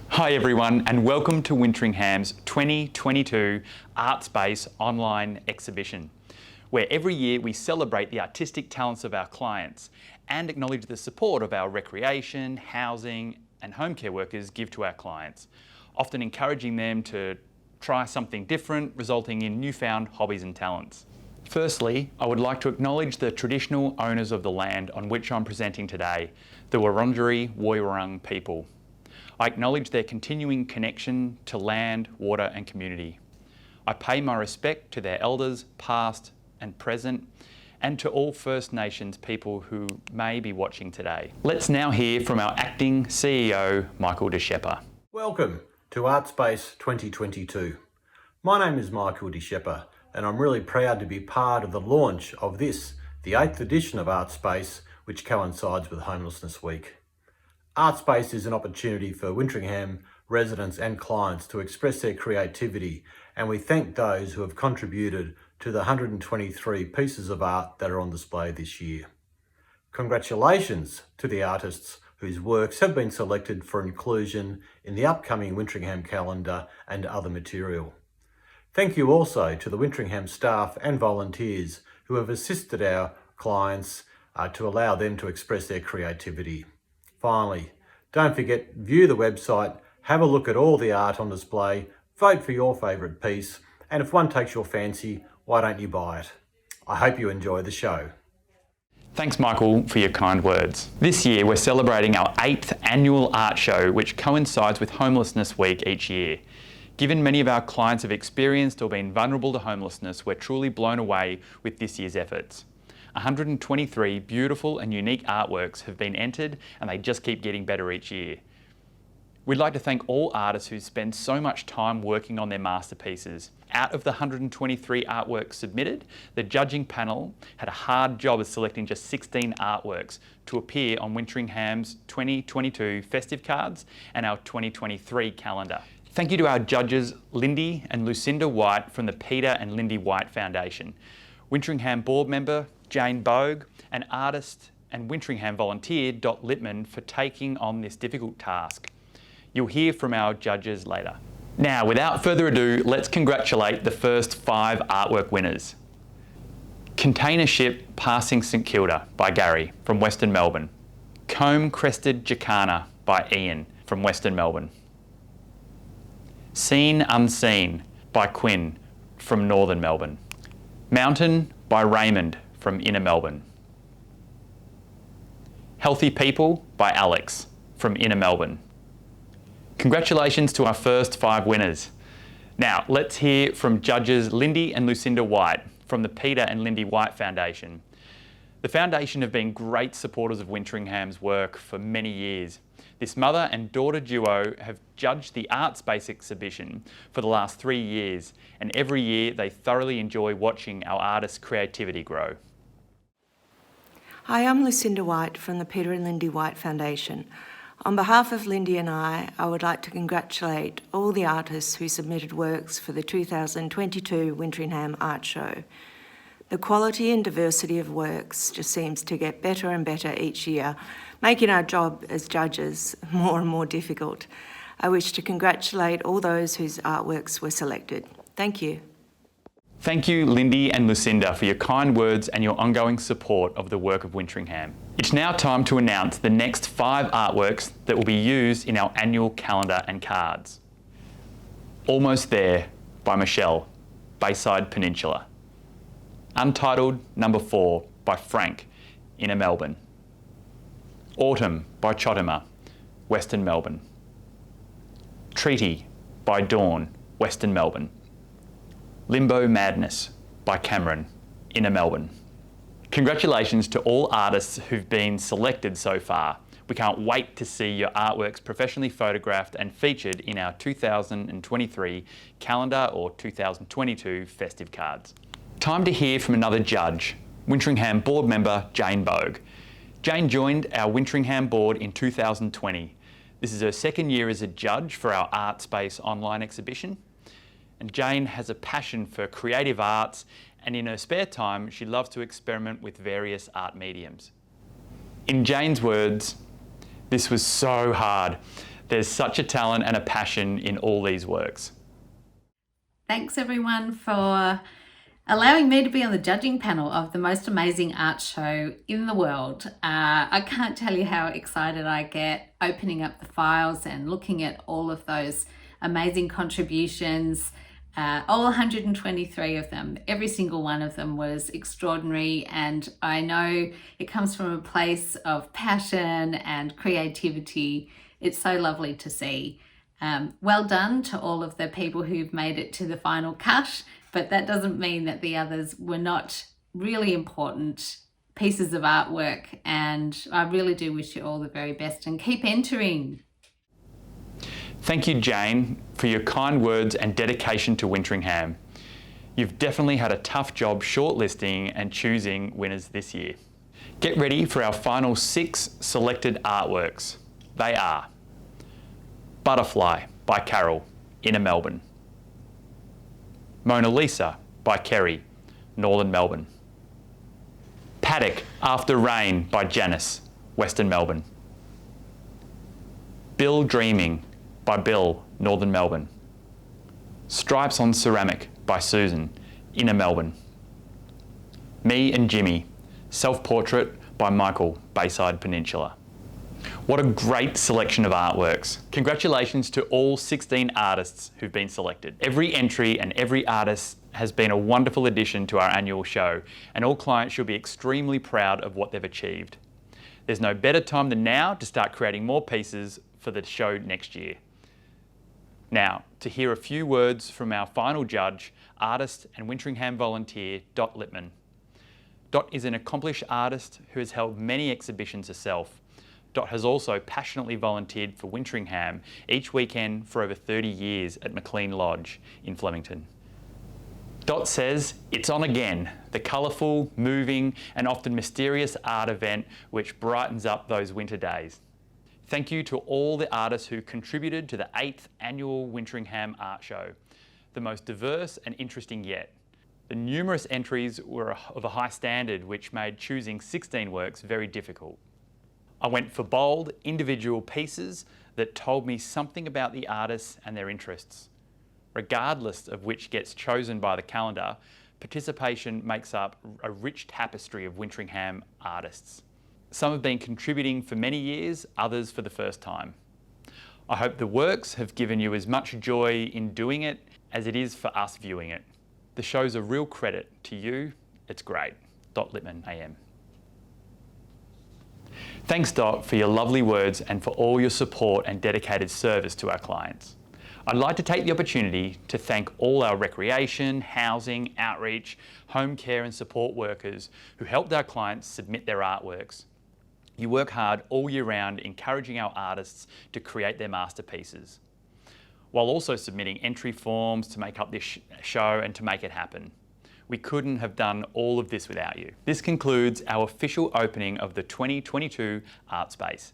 Hi everyone, and welcome to Wintringham's 2022 Art Space online exhibition, where every year we celebrate the artistic talents of our clients and acknowledge the support of our recreation, housing and home care workers give to our clients, often encouraging them to try something different, resulting in newfound hobbies and talents. Firstly, I would like to acknowledge the traditional owners of the land on which I'm presenting today, the Wurundjeri Woiwurrung people. I acknowledge their continuing connection to land, water and community. I pay my respect to their elders, past and present, and to all First Nations people who may be watching today. Let's now hear from our acting CEO, Michael De Schepper. Welcome to Art Space 2022. My name is Michael De Schepper, and I'm really proud to be part of the launch of this, the 8th edition of Art Space, which coincides with Homelessness Week. Art Space is an opportunity for Wintringham residents and clients to express their creativity, and we thank those who have contributed to the 123 pieces of art that are on display this year. Congratulations to the artists whose works have been selected for inclusion in the upcoming Wintringham calendar and other material. Thank you also to the Wintringham staff and volunteers who have assisted our clients to allow them to express their creativity. Finally, don't forget, view the website, have a look at all the art on display, vote for your favourite piece, and if one takes your fancy, why don't you buy it? I hope you enjoy the show. Thanks Michael for your kind words. This year we're celebrating our 8th annual art show, which coincides with Homelessness Week each year. Given many of our clients have experienced or been vulnerable to homelessness, we're truly blown away with this year's efforts. 123 beautiful and unique artworks have been entered, and they just keep getting better each year. We'd like to thank all artists who spend so much time working on their masterpieces. Out of the 123 artworks submitted, the judging panel had a hard job of selecting just 16 artworks to appear on Wintringham's 2022 festive cards and our 2023 calendar. Thank you to our judges Lindy and Lucinda White from the Peter and Lindy White Foundation, Wintringham board member Jane Bogue, and artist and Wintringham volunteer Dot Littmann for taking on this difficult task. You'll hear from our judges later. Now, without further ado, let's congratulate the first 5 artwork winners. Container Ship Passing St Kilda by Gary from Western Melbourne. Comb-Crested Jacana by Ian from Western Melbourne. Seen Unseen by Quinn from Northern Melbourne. Mountain by Raymond from Inner Melbourne. Healthy People by Alex from Inner Melbourne. Congratulations to our first 5 winners. Now let's hear from judges Lindy and Lucinda White from the Peter and Lindy White Foundation. The foundation have been great supporters of Wintringham's work for many years. This mother and daughter duo have judged the Art Space exhibition for the last 3 years, and every year they thoroughly enjoy watching our artists' creativity grow. Hi, I'm Lucinda White from the Peter and Lindy White Foundation. On behalf of Lindy and I would like to congratulate all the artists who submitted works for the 2022 Wintringham Art Show. The quality and diversity of works just seems to get better and better each year, making our job as judges more and more difficult. I wish to congratulate all those whose artworks were selected. Thank you. Thank you, Lindy and Lucinda, for your kind words and your ongoing support of the work of Wintringham. It's now time to announce the next 5 artworks that will be used in our annual calendar and cards. Almost There by Michelle, Bayside Peninsula. Untitled Number 4 by Frank, Inner Melbourne. Autumn by Chottimer, Western Melbourne. Treaty by Dawn, Western Melbourne. Limbo Madness by Cameron, Inner Melbourne. Congratulations to all artists who've been selected so far. We can't wait to see your artworks professionally photographed and featured in our 2023 calendar or 2022 festive cards. Time to hear from another judge, Wintringham board member Jane Bogue. Jane joined our Wintringham board in 2020. This is her second year as a judge for our Art Space online exhibition. And Jane has a passion for creative arts, and in her spare time she loves to experiment with various art mediums. In Jane's words, this was so hard. There's such a talent and a passion in all these works. Thanks everyone for allowing me to be on the judging panel of the most amazing art show in the world. I can't tell you how excited I get opening up the files and looking at all of those amazing contributions, all 123 of them. Every single one of them was extraordinary, and I know it comes from a place of passion and creativity. It's so lovely to see. Well done to all of the people who've made it to the final cut, but that doesn't mean that the others were not really important pieces of artwork, and I really do wish you all the very best and keep entering. Thank you, Jane, for your kind words and dedication to Wintringham. You've definitely had a tough job shortlisting and choosing winners this year. Get ready for our final 6 selected artworks. They are Butterfly by Carol, Inner Melbourne. Mona Lisa by Kerry, Northern Melbourne. Paddock After Rain by Janice, Western Melbourne. Bill Dreaming by Bill, Northern Melbourne. Stripes on Ceramic by Susan, Inner Melbourne. Me and Jimmy, Self-Portrait by Michael, Bayside Peninsula. What a great selection of artworks. Congratulations to all 16 artists who've been selected. Every entry and every artist has been a wonderful addition to our annual show, and all clients should be extremely proud of what they've achieved. There's no better time than now to start creating more pieces for the show next year. Now, to hear a few words from our final judge, artist and Wintringham volunteer, Dot Littmann. Dot is an accomplished artist who has held many exhibitions herself. Dot has also passionately volunteered for Wintringham each weekend for over 30 years at McLean Lodge in Flemington. Dot says it's on again, the colourful, moving and often mysterious art event which brightens up those winter days. Thank you to all the artists who contributed to the 8th annual Wintringham Art Show, the most diverse and interesting yet. The numerous entries were of a high standard which made choosing 16 works very difficult. I went for bold, individual pieces that told me something about the artists and their interests. Regardless of which gets chosen by the calendar, participation makes up a rich tapestry of Wintringham artists. Some have been contributing for many years, others for the first time. I hope the works have given you as much joy in doing it as it is for us viewing it. The show's a real credit to you. It's great. Dot Littmann, AM. Thanks, Dot, for your lovely words and for all your support and dedicated service to our clients. I'd like to take the opportunity to thank all our recreation, housing, outreach, home care and support workers who helped our clients submit their artworks. You work hard all year round encouraging our artists to create their masterpieces, while also submitting entry forms to make up this show and to make it happen. We couldn't have done all of this without you. This concludes our official opening of the 2022 Art Space.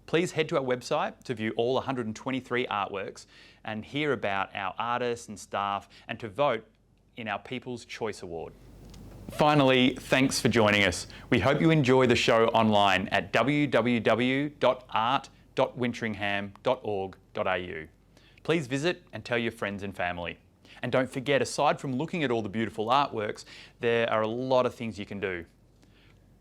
Please head to our website to view all 123 artworks and hear about our artists and staff and to vote in our People's Choice Award. Finally, thanks for joining us. We hope you enjoy the show online at www.art.wintringham.org.au. Please visit and tell your friends and family. And don't forget, aside from looking at all the beautiful artworks, there are a lot of things you can do.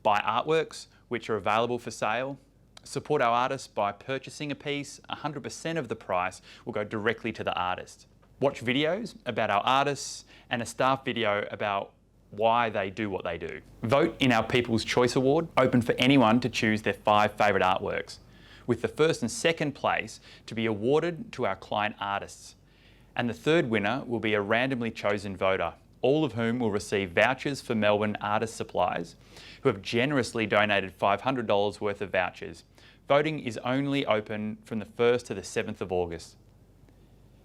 Buy artworks, which are available for sale. Support our artists by purchasing a piece. 100% of the price will go directly to the artist. Watch videos about our artists and a staff video about why they do what they do. Vote in our People's Choice Award, open for anyone to choose their 5 favourite artworks, with the first and second place to be awarded to our client artists. And the third winner will be a randomly chosen voter, all of whom will receive vouchers for Melbourne Artist Supplies, who have generously donated $500 worth of vouchers. Voting is only open from the 1st to the 7th of August.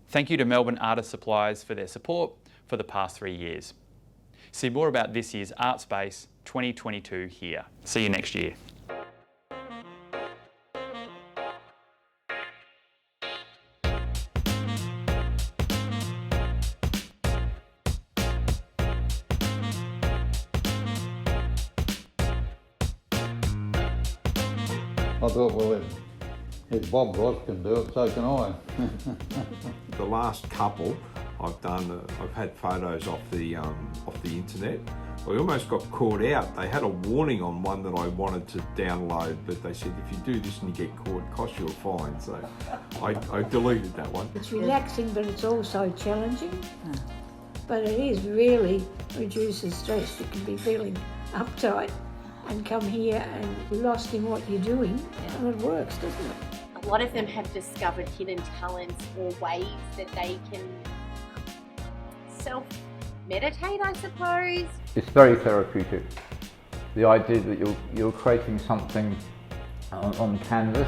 Thank you to Melbourne Artist Supplies for their support for the past 3 years. See more about this year's Art Space 2022 here. See you next year. I thought, well, if Bob Ross can do it, so can I. The last couple I've done, I've had photos off the internet. I almost got caught out. They had a warning on one that I wanted to download, but they said if you do this and you get caught, it costs you a fine. So I deleted that one. It's relaxing, but it's also challenging. But it is really reduces stress. You can be feeling uptight and come here and be lost in what you're doing, and it works, doesn't it? A lot of them have discovered hidden talents or ways that they can self-meditate, I suppose. It's very therapeutic. The idea that you're creating something on canvas.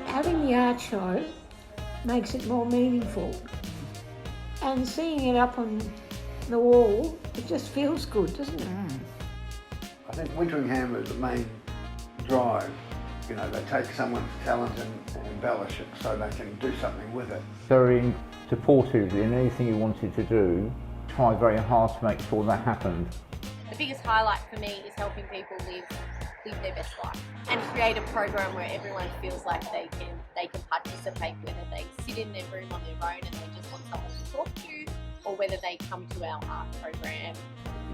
Having the art show makes it more meaningful, and seeing it up on the wall, it just feels good, doesn't it? I think Wintringham is the main drive. You know, they take someone's talent and embellish it so they can do something with it. Very supportive in anything you wanted to do. Try very hard to make sure that happened. The biggest highlight for me is helping people live their best life and create a program where everyone feels like they can participate, whether they sit in their room on their own and they just want someone to talk to, or whether they come to our art program.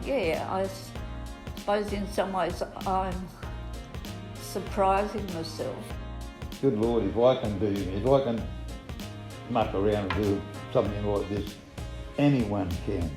Yeah, I suppose in some ways I'm surprising myself. Good Lord, if I can do this, if I can muck around and do something like this, anyone can.